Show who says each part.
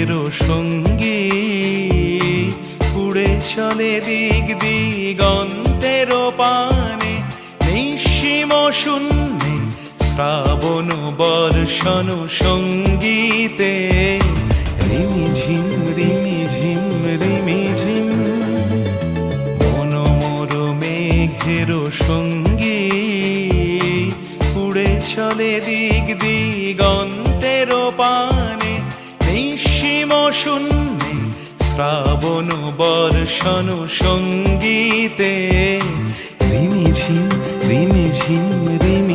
Speaker 1: মেঘেরও সঙ্গী উড়ে চলে দিক দিগন্তেরও পানে নিঃসীম শূন্যে শ্রাবণ বর্ষণ সঙ্গীতে রিমিঝিম রিমিঝিম রিমিঝিম মনোমর মেঘেরও সঙ্গী উড়ে চলে দিক দিগন্তেরও পানে নিঃসীম শূন্যে শ্রাবণ বর্ষণ সঙ্গীতে রিমিঝিম রিমিঝিম রিমি